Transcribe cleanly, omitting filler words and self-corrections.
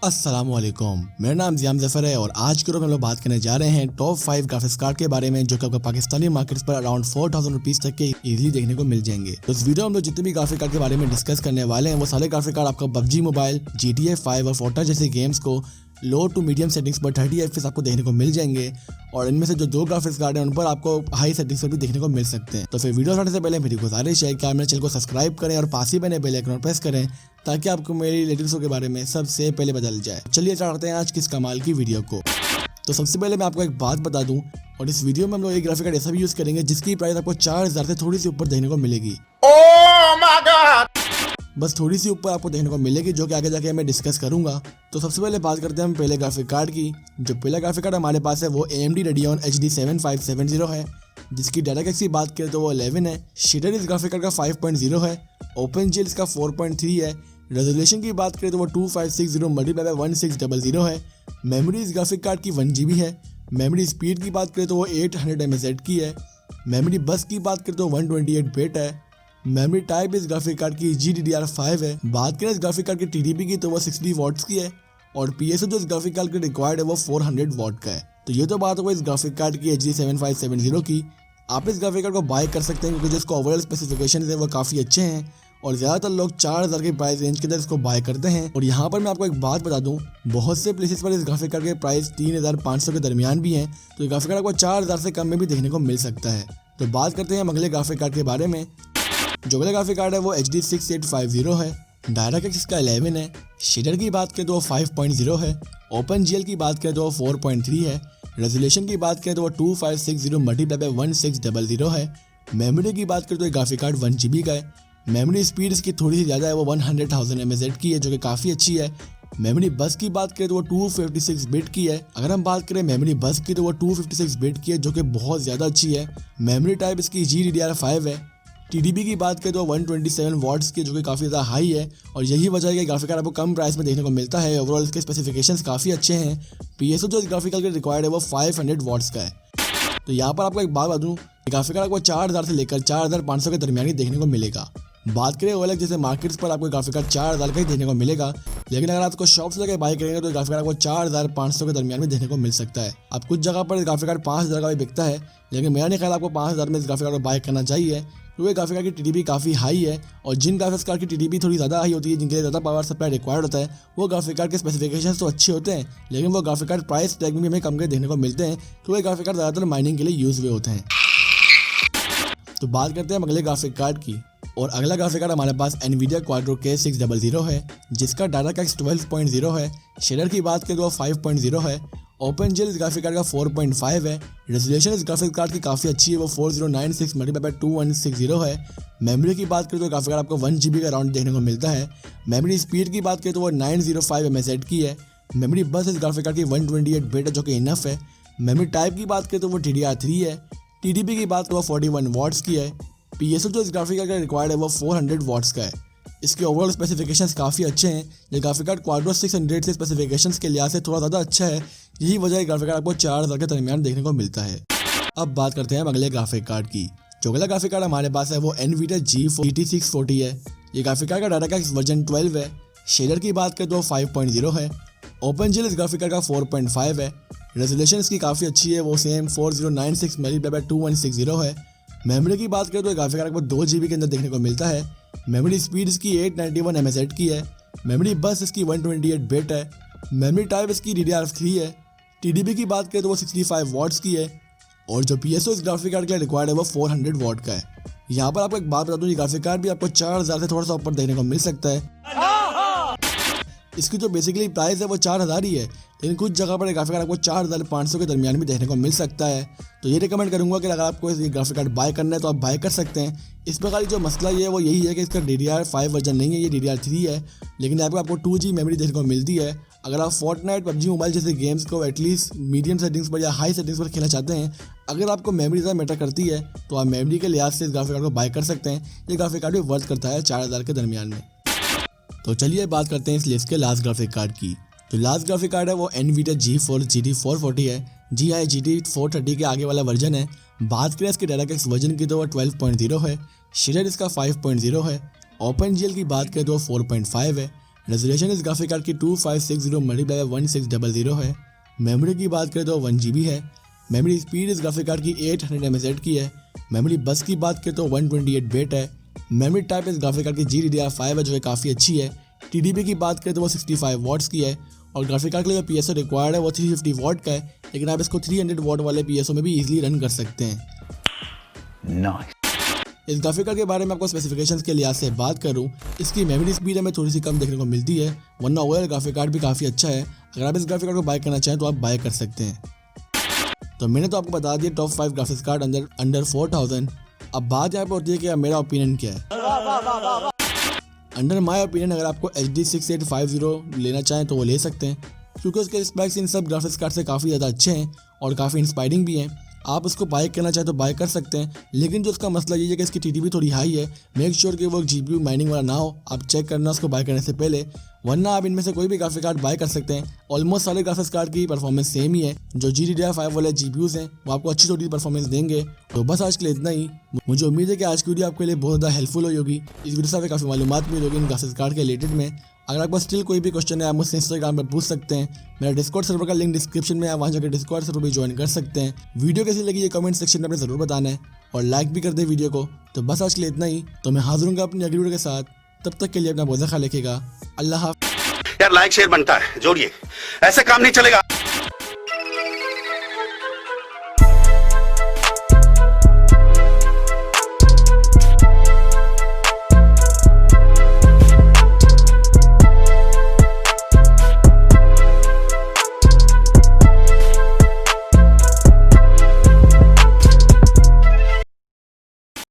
अस्सलामुअलैकुम, मेरा नाम ज़ियाम ज़फ़र है और आज के रोज़ हम लोग बात करने जा रहे हैं टॉप 5 ग्राफिक्स कार्ड के बारे में जो कि आपको पाकिस्तानी मार्केट्स पर अराउंड 4000 रुपीज़ तक के इजीली देखने को मिल जाएंगे। तो इस वीडियो में हम लोग जितने भी ग्राफिक कार्ड के बारे में डिस्कस करने वाले हैं वो सारे ग्राफिक कार्ड आपको PUBG मोबाइल, GTA 5 और फोर्टा जैसे गेम्स को लो टू मीडियम सेटिंग्स पर 30 FPS आपको देखने को मिल जाएंगे और इनमें से जो दो ग्राफिक्स कार्ड हैं उन पर आपको हाई सेटिंग्स पर भी देखने को मिल सकते हैं। तो फिर वीडियो स्टार्ट से पहले मेरी गुजारिश है कि आप मेरे चैनल को सब्सक्राइब करें और पास ही बने बेल आइकन प्रेस करें ताकि आपको मेरी लेटेस्ट के बारे में सबसे पहले पता चल जाए। चलिए स्टार्ट करते हैं आज किस कमाल की वीडियो को। तो सबसे पहले मैं आपको एक बात बता दूं और इस वीडियो में हम लोग एक ग्राफिक कार्ड ऐसा भी यूज करेंगे जिसकी प्राइस आपको 4000 से थोड़ी सी ऊपर देखने को मिलेगी। Oh my God! बस थोड़ी सी ऊपर आपको देखने को मिलेगी जो कि आगे जाके मैं डिस्कस करूंगा। तो सबसे पहले बात करते हैं हम पहले ग्राफिक कार्ड की। जो पहला ग्राफिक कार्ड हमारे पास है वो AMD Radeon HD 7570 है जिसकी डायरेक्ट की बात करें तो वो 11 है। शेडर इस ग्राफिक कार्ड का 5.0 है। OpenGL इसका 4.3 है। रेजोल्यूशन की बात करें तो वो 2560 मल्टीप्लाई बाय 1600 है। मेमोरी इस ग्राफिक कार्ड की 1 GB है। मेमोरी स्पीड की बात करें तो वो 800 mHz की है। मेमोरी बस की बात करें तो 128 बिट है। मेमोरी टाइप इस ग्राफिक कार्ड की GDDR5 है। बात करें इस ग्राफिक कार्ड की TDP की तो वो 60 वॉट्स की है और PSO जो इस ग्राफिक कार्ड के रिक्वायर्ड है वो 400 वॉट का है। तो ये तो बात हो गई इस ग्राफिक कार्ड की HD 7570 की। आप इस ग्राफिक कार्ड को बाय कर सकते हैं क्योंकि जिसको ओवरऑल स्पेसिफिकेशन है वो काफ़ी अच्छे हैं और ज़्यादातर लोग 4000 के प्राइस रेंज के अंदर इसको बाय करते हैं। और यहाँ पर मैं आपको एक बात बता दूँ, बहुत से प्लेसेस पर इस ग्राफिक कार्ड के प्राइस 3500 के दरमियान भी हैं, तो ये ग्राफिक कार्ड आपको 4000 से कम में भी देखने को मिल सकता है। तो बात करते हैं अगले ग्राफिक कार्ड के बारे में। जो अगला ग्राफिक कार्ड है वो HD 6850 है। डायरेक्ट इसका 11 है। शेडर की बात करें तो वो 5.0 है। OpenGL की बात करें तो वो 4.3 है। रेजोल्यूशन की बात करें तो वो 2560 मल्टीप्लाई बाय 1600 है। मेमोरी की बात करें तो ये ग्राफिक कार्ड 1 GB का है। मेमोरी स्पीड इसकी थोड़ी सी ज़्यादा है, वो 100,000 mHz की है जो कि काफ़ी अच्छी है। मेमोरी बस की बात करें तो वो 256 बिट की है। अगर हम बात करें मेमोरी बस की तो वो 256 बिट की है जो कि बहुत ज़्यादा अच्छी है। मेमोरी टाइप इसकी GDDR5 है। TDP की बात करें तो 127 वॉट्स की जो कि काफ़ी ज़्यादा हाई है और यही वजह है कि ग्राफिक कार्ड आपको कम प्राइस में देखने को मिलता है। ओवरऑल इसके स्पेसिफिकेशंस काफ़ी अच्छे हैं। PSO जो इस ग्राफिक कार्ड के रिक्वायर्ड है वो 500 वॉट्स का है। तो यहाँ पर आपको एक बात बता दूँ, ग्राफिक कार्ड आपको 4000 से लेकर 4500 के दरमियान ही देखने को मिलेगा। बात करें OLX जैसे मार्केट्स पर आपको ग्राफिक कार्ड 4000 का ही देखने को मिलेगा, लेकिन अगर आपको शॉप से जाकर बाय करेंगे तो ग्राफिक कार्ड आपको 4500 के दरमियान में देखने को मिल सकता है। अब कुछ जगह पर ग्राफिक कार्ड 5000 का भी बिकता है, लेकिन मेरा नहीं ख्याल आपको 5000 में इस ग्राफिक कार्ड को बाय करना चाहिए क्योंकि ग्राफिक कार्ड की TDP काफ़ी हाई है और जिन ग्राफिक्स कार्ड की TDP थोड़ी ज़्यादा हाई होती है, जिनके लिए ज़्यादा पावर सप्लाई रिक्वायर्ड होता है, वो ग्राफिक कार्ड के स्पेसिफिकेशंस तो अच्छे होते हैं लेकिन वो ग्राफिक कार्ड प्राइस टैग में भी हमें कम के देखने को मिलते हैं क्योंकि ग्राफिक कार्ड ज़्यादातर माइनिंग के लिए यूज़ हुए होते हैं। तो बात करते हैं अगले ग्राफिक कार्ड की और अगला ग्राफिक कार्ड हमारे पास NVIDIA Quadro K600 है जिसका DirectX 12.0 है। शेडर की बात करें तो 5.0 है। OpenGL इस ग्राफिक कार्ड का 4.5 है। रेजोल्यूशन इस ग्राफिक कार्ड की काफ़ी अच्छी है, वो 4096 मल्टीप्लाई बाय 2160 है। मेमोरी की बात करें तो ग्राफिक कार्ड आपको 1 GB का अराउंड देखने को मिलता है। मेमोरी स्पीड की बात करें तो वो 905 mHz की है। मेमोरी बस इस ग्राफिक कार्ड की 128 बिट है जो कि इनफ है। मेमोरी टाइप की बात करें तो वो DDR3 है। TDP की बात करें वो 41 वॉट्स की है। PSO जो इस ग्राफिक कार्ड का रिक्वायर्ड है वो 400 वॉट्स का है। इसके ओवरऑल स्पेसिफिकेशंस काफ़ी अच्छे हैं। ये ग्राफिक कार्ड Quadro 600 से स्पेसिफिकेशंस के लिहाज से थोड़ा ज़्यादा अच्छा है, यही वजह है ग्राफिक कार्ड आपको 4000 के दरमियान देखने को मिलता है। अब बात करते हैं अगले ग्राफिक कार्ड की। जो अगला ग्राफिक कार्ड हमारे पास है वो NVIDIA GT640 है। ये ग्राफिक कार्ड का DirectX वर्जन 12 है। शेडर की बात करें तो 5.0 है। OpenGL इस ग्राफिक कार्ड का 4.5 है। रेजोल्यूशन इसकी काफ़ी अच्छी है, वो सेम 4096 मल्टीप्लाई बाय 2160 है। मेमोरी की बात करें तो ग्राफिक कार्ड आपको 2 GB के अंदर देखने को मिलता है। मेमोरी स्पीड इसकी 891 mHz की है। मेमोरी बस इसकी 128 बिट है। मेमोरी टाइप इसकी DDR3 है। TDP की बात करें तो वो 65 वॉट्स की है और जो PSO इस ग्राफिक कार्ड के लिए रिक्वायर्ड है वो 400 वॉट का है। यहाँ पर आपको एक बात बता दूँ, ये ग्राफिक कार्ड भी आपको 4000 से थोड़ा सा ऊपर देखने को मिल सकता है। इसकी जो बेसिकली प्राइस है वो 4000 ही है, लेकिन कुछ जगह पर ग्राफिक कार्ड आपको 4500 के दरमियान भी देखने को मिल सकता है। तो ये रिकमेंड करूंगा कि अगर आपको ये ग्राफिक कार्ड बाय करना है तो आप बाय कर सकते हैं। इस प्रकार जो मसला ये है वो यही है कि इसका DDR5 वर्जन नहीं है, ये DDR3 है, लेकिन यहाँ पर आपको 2G मेमोरी देखने को मिलती है। अगर आप फोर्टनाइट, PUBG मोबाइल जैसे गेम्स को एटलीस्ट मीडियम सेटिंग्स पर या हाई सेटिंग्स पर खेलना चाहते हैं, अगर आपको मेमोरी ज़्यादा मैटर करती है तो आप मेमोरी के लिहाज से इस ग्राफिक कार्ड को बाय कर सकते हैं। ये ग्राफिक कार्ड भी वर्थ करता है 4000 के दरमियान में। तो चलिए बात करते हैं इस लिस्ट के लास्ट ग्राफिक कार्ड की। तो लास्ट ग्राफिक कार्ड है वो NVIDIA GeForce GT440 है। जी हाँ, GT430 के आगे वाला वर्जन है। बात करें इसके DirectX वर्जन की तो वो 12.0 है। शेडर इसका 5.0 है। OpenGL की बात करें तो 4.5 है। रेजोल्यूशन इस ग्राफिक कार्ड की 2560 मल्टीप्लाई 1600 है। मेमोरी की बात करें तो 1 GB है। मेमोरी स्पीड इस ग्राफिक कार्ड की 800 mHz की है। मेमोरी बस की बात करें तो 128 बिट है। मेमोरी टाइप इस ग्राफिक कार्ड की GDDR5 है जो कि काफ़ी अच्छी है। TDP की बात करें तो वो 65 वॉट्स की है और ग्राफिक कार्ड के लिए जो PSO रिक्वायर्ड है वो 350 वॉट का है, लेकिन आप इसको 300 वॉट वाले PSO में भी इजीली रन कर सकते हैं। इस ग्राफिक कार्ड के बारे में आपको स्पेसिफिकेशंस के लिहाज से बात करूं, इसकी मेमोरी स्पीड हमें थोड़ी सी कम देखने को मिलती है, वरना ओवरऑल ग्राफिक कार्ड भी काफ़ी अच्छा है। अगर आप इस ग्राफिक कार्ड को बाय करना चाहें तो आप बाय कर सकते हैं। तो मैंने तो आपको बता दिया टॉप 5 ग्राफिक्स कार्ड अंडर 4000। अब बात यहाँ पे होती है कि मेरा ओपिनियन क्या है। अंडर माय ओपिनियन अगर आपको HD 6850 लेना चाहें तो वो ले सकते हैं, क्योंकि उसके स्पेक्स इन सब ग्राफिक्स कार्ड से काफ़ी ज़्यादा अच्छे हैं और काफ़ी इंस्पायरिंग भी हैं। आप उसको बाय करना चाहें तो बाय कर सकते हैं, लेकिन जो उसका मसला ये है कि इसकी TDP थोड़ी हाई है। मेक श्योर कि वो GPU माइनिंग वाला ना हो, आप चेक करना उसको बाय करने से पहले, वरना आप इनमें से कोई भी ग्राफिक कार्ड बाय कर सकते हैं। ऑलमोस्ट सारे ग्राफिक्स कार्ड की परफॉर्मेंस सेम ही है। जो GDDR5 वाले GPUs हैं वो आपको अच्छी थोड़ी परफॉर्मेंस देंगे। तो बस आज के लिए इतना ही। मुझे उम्मीद है कि आज की वीडियो आपके लिए बहुत ज़्यादा हेल्पफुल हुई होगी। इस वीडियो से आपको काफ़ी मालूमात मिली होगी इन ग्राफिक्स कार्ड के रिलेटेड में। अगर आपको स्टिल कोई भी क्वेश्चन है आप मुझसे इंस्टाग्राम पर पूछ सकते हैं। मेरा डिस्कॉर्ड सर्वर का लिंक डिस्क्रिप्शन में है, वहाँ जाकर डिस्कॉर्ड सर्वर भी ज्वाइन कर सकते हैं। वीडियो कैसी लगी ये कमेंट सेक्शन में आपने ज़रूर बताना है और लाइक भी कर दे वीडियो को। तो बस आज के लिए इतना ही। तो मैं हाजिर हूँगा अपनी अगली वीडियो के साथ। तब तक के लिए अपना बहुत ख्याल रखिएगा। अल्लाह हाफ़िज़। यार लाइक शेयर बनता है, जोड़िए, ऐसे काम नहीं चलेगा।